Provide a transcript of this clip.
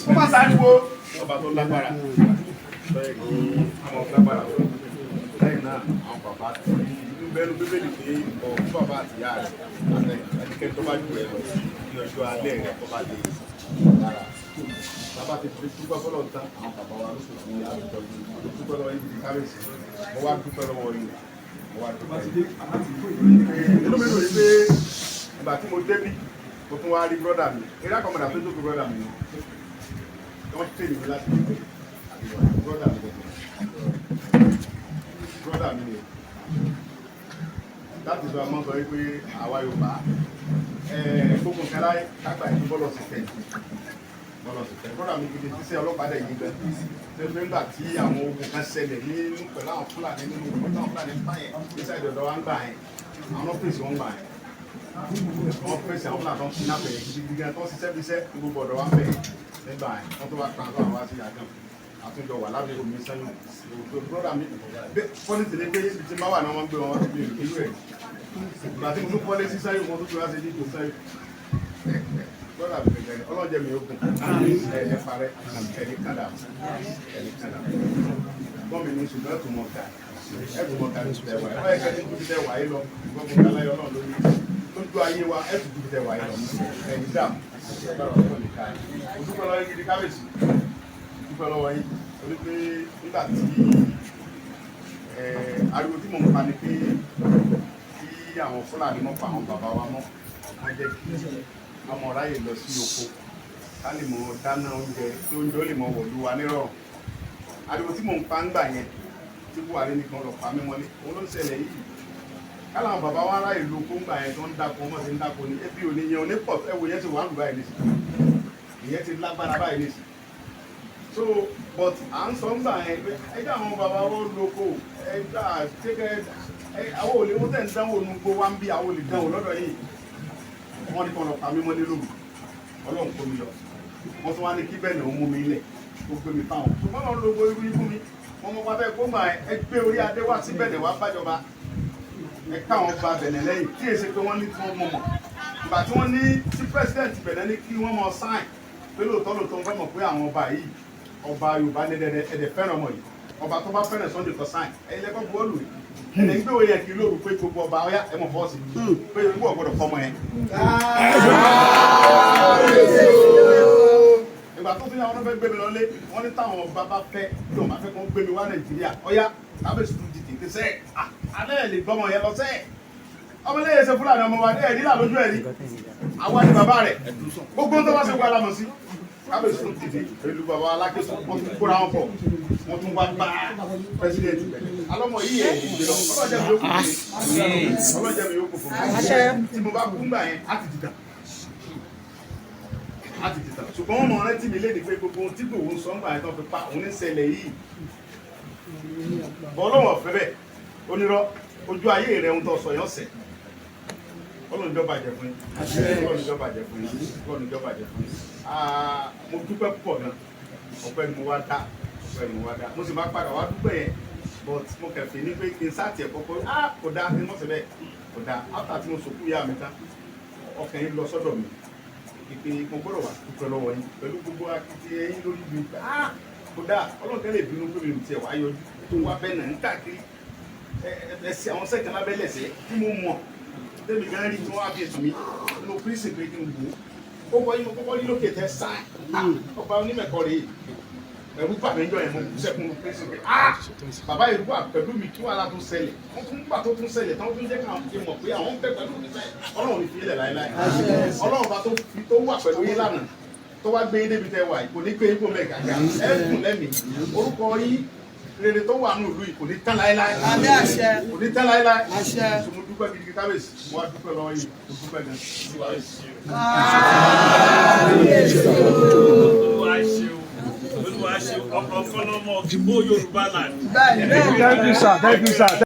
Ó máa sáriwo ọba tó lágbára bẹ́ẹ̀ kí àwọn lágbára lẹ́yìn náà àwọn bàbá tí bẹ́ẹ̀rù bíbélì pé ọ̀hún bàbá àti ìyá rẹ̀ àtẹnikẹ́ni tó bá jù ẹ̀ lọ ní ọjọ́ alẹ́ rẹ̀ tó bá lè lára. Bàbá ti fi dúpẹ́ fọlọ́ tán àwọn bàbá wa ló sọ̀rọ̀ ní àwùjọ yìí dúpẹ́ lọ́wọ́ yìí ti kábíyèsí mo wá dúpẹ́ lọ́wọ́ yìí mo wá dúpẹ́ yìí. Inú mi lò ní pé ìgbà tí mo débí mo tún wá rí brọ́dà mi eré àkọ́mọ̀dà tó tóbi brọ́dà mi ni wọ́n tẹ̀lé mi láti dé brọ́dà mi brọ́dà mi ni láti sọ àmọ́ sọ wípé àwa Yorùbá gbogbo nǹkan láyé kágbà yìí bọ́lọ̀ sí tẹ̀ brọ́dà mi gidi tí sẹ́ ọlọ́pàá dẹ̀ yìí bẹ́ẹ̀ lẹ́gbẹ́ ńgbà tí àwọn ogun kan ṣẹlẹ̀ nínú pẹ̀lú àwọn Fúlàní nínú ìgbà táwọn Fúlàní ń báyẹn nísà ìdọ̀dọ̀ wa ń gbà yẹn àwọn ọ́fíìsì wọn gbà yẹn wọ́n fèsì àwọn Fúlàní tó ń finá bẹ̀rẹ̀ gidigidi gan tó ń ṣiṣẹ́ bí iṣẹ́ gbogbo ọ̀dọ̀ wa ń bẹ̀rẹ̀ nígbà yẹn wọ́n tó wá kan tó àwọn wá sí àjàn àtúndọ̀ wà lábẹ́ omi sẹ́yìn brọ́dà mi fọ́nì tẹ̀lé pé tí máa wà ní wọ́n gbé wọn bí ìlú ẹ̀ ìgbà tí mo tún kọ́lé sí sẹ́yìn wọn tó tún wá sí dídò sẹ́yìn brọ́dà mi gẹ̀gẹ̀ ọlọ́jẹ̀ mi ogun ẹ̀ parẹ́ ẹ̀ní kàdà gbọ́n mi ní ṣùgbọ́n ẹ̀tùn mọ̀ ká ẹ̀tùn mọ̀ ká ní ṣùgbọ́n ẹ̀wà ẹ̀ kẹ́ ní kúbi tẹ̀ wáyé lọ gbọ́n mi ká láyọ̀ náà lórí lójú ayé wa ẹ̀tùn kúbi tẹ̀ wáyé lọ ẹ̀ní dàm òdúpẹ́ lọ́wọ́ gidi kábíyèsí òdúpẹ́ lọ́wọ́ yìí torí pé nígbà tí ariwo tí mò ń pa ni pé kí àwọn Fúlàní mọ́ pa àwọn bàbá wa mọ́ wọ́n jẹ́ kí ọmọ ráyè lọ sí oko ká lè mọ dáná oúnjẹ tí oúnjẹ ó lè mọ wọ̀lú wa nírọ̀rùn ariwo tí mò ń pa ń gbà yẹn tí Buhari nìkan lọ pa mí mọ́lé òun ló ń ṣẹlẹ̀ yìí kálá àwọn bàbá wa ráyè lo oko ń gbà yẹn tó ń dáko ọmọ sí ń dáko ní ebi òní yẹn òní pọ̀ ẹ̀wò yẹn ti wà ń lù báyìí nìsí ìyẹn ti lágbára báyìí nìsí so but à ń sọ ń gbà yẹn pé ẹjọ́ àwọn bàbá wọn lo oko ẹjọ́ àtẹ́kẹ́ àwọn òlè wọ́n tẹ̀ ń dánwò nugbó wa ń bí àwọn olè dánwò lọ́dọ̀ yìí wọ́n ní kí wọ́n lọ pa mí mọ́lé lóru Ọlọ́run kó mi lọ wọ́n tún wá ní kí bẹ́ẹ̀ ni òun mú mi lẹ̀ ó gbé mi fáwọn ṣùgbọ́n wọn lo irú ibú mi wọ́n mọ pàtẹ́ kó mà ẹ gbé orí adé wá sí bẹ̀nẹ̀ wá bájọba ẹ káwọn ba bẹ̀nẹ̀ lẹ́yìn tí èsì pé wọ́n ní tí wọ́n mọ̀ mọ̀ ìgbà tí wọ́n ní tí president bẹ̀nẹ̀ ní kí wọ́n mọ sign pé lóòótọ́ lóòótọ́ wọ́n mọ̀ pé àwọn ọba yìí ọba Yorùbá ní ẹ̀dẹ̀ fẹ́ràn ọmọ yìí ọba tó bá fẹ́ràn Sunday kọ sign ẹ̀yin lẹ́kọ̀ọ́ bọ́ọ̀lù yìí ẹ̀nà ìgbé wo yẹ kí lóru pé gbogbo ọba ọyá ẹ mọ̀ fọ́ọ̀sì pé ikú ọ̀gbọ́dọ̀ fọmọ yẹn. ìgbà tó fi àwọn ọ̀nà fẹ́ gbé mi lọlé wọ́n ní táwọn ọba bá fẹ́ tí wọ́n bá fẹ́ kó gbé mi wá Nàìjíríà ọyá kábíyèsí tún di tètè sẹ́ẹ̀ alẹ́ ẹ̀ lè gbọ́mọ yẹn lọ sẹ́ẹ̀ ọmọ ilé ẹsẹ̀ Fúlàní ọmọ wa ẹ̀ nílà lójú ẹ̀ rí àwa ni bàbá rẹ̀ gbogbo tó bá ṣe wà lámọ̀ sí kábíyèsí tún dìde pẹ̀lú bàbá alákẹ́sọ wọ́n tún kóra wọn pọ̀ wọ́n tún wá bá pẹ́sidẹ̀ntì bẹ̀rẹ̀ alọ́mọ yìí ẹ̀ ìgbé lọ ọlọ́jẹ́ mi yóò kù fún mi ọlọ́jẹ́ mi yóò kù fún mi tí mo bá kú ńgbà yẹn á ti dìtà ṣùgbọ́n wọn mọ̀ ọ́n tí mi léde pé gbogbo ohun tí gbòòwò ń sọ ńgbà yẹn tó fi pa òun ní ṣẹlẹ̀ yìí ọlọ́wọ̀n ọ̀fẹ́ bẹ́ẹ̀ onírọ́ ojú ayé rẹ̀ ń tọ́ sọ yọ̀ sẹ̀ Ọlọ́run jọba jẹ fún yín Ọlọ́run jọba jẹ fún yín Ọlọ́run jọba jẹ fún yín mo dúpẹ́ púpọ̀ gan ọpẹ́ ni mo wá dá mo sì máa padà wá dúpẹ́ yẹn but mo kẹfì ní pé kí n sáà tiẹ̀ kọ́kọ́ kò dáa ní mọ̀sẹ̀ bẹ́ẹ̀ kò dáa after tí mo sòkú ìyá mi tán ọkàn yín lọ sọ́dọ̀ mi ìpè mo gbọ́dọ̀ wà dúpẹ́ lọ́wọ́ yín pẹ̀lú gbogbo akitiyan yín lórí mi kò dáa Ọlọ́run kẹ́lẹ́ bínú pé mi ò tiẹ̀ wá yọjú tó wá bẹ́ẹ̀ náà ń káàkiri ẹsẹ̀ àwọn sẹ́kàn lábẹ́ lẹ̀sẹ̀ tí mo mọ̀ tẹ́mi gan rí tí wọ́n á bí ètò mi nínú pírísì pé kí n wò ó kọ́kọ́ yín lókè tẹ́ sáà ọba onímẹ̀kọ rèé ẹ̀rú bà mí jọ yẹn mo kú sẹ́kùn pírísì pé bàbá ìlú wà pẹ̀lú mi kí wàhálà tó ṣẹlẹ̀ wọ́n tún gbà tó tún ṣẹlẹ̀ tán tún jẹ́ káwọn fi mọ̀ pé àwọn ń bẹ pẹ̀lú mi sẹ́yìn Ọlọ́run ní fi ilẹ̀ láéláé Ọlọ́run bá tó wà pẹ̀lú yín lánàá tó wá gbé yín débi tẹ́ wà kò ní pé yín kò mẹ́ gàgà ẹ̀kùn lẹ́mìí orúkọ yín rere tó wà ní ìlú yìí kò ní tán láéláé kò ní tán láéláé mo dúpẹ́ gidigidi kábíyèsí mo wá dúpẹ́ lọ́wọ́ yìí mo dúpẹ́ gan. Olúwa ṣe ọkọ̀ fọlọ́mọ òkìbó Yorùbá land. Thank you, sir.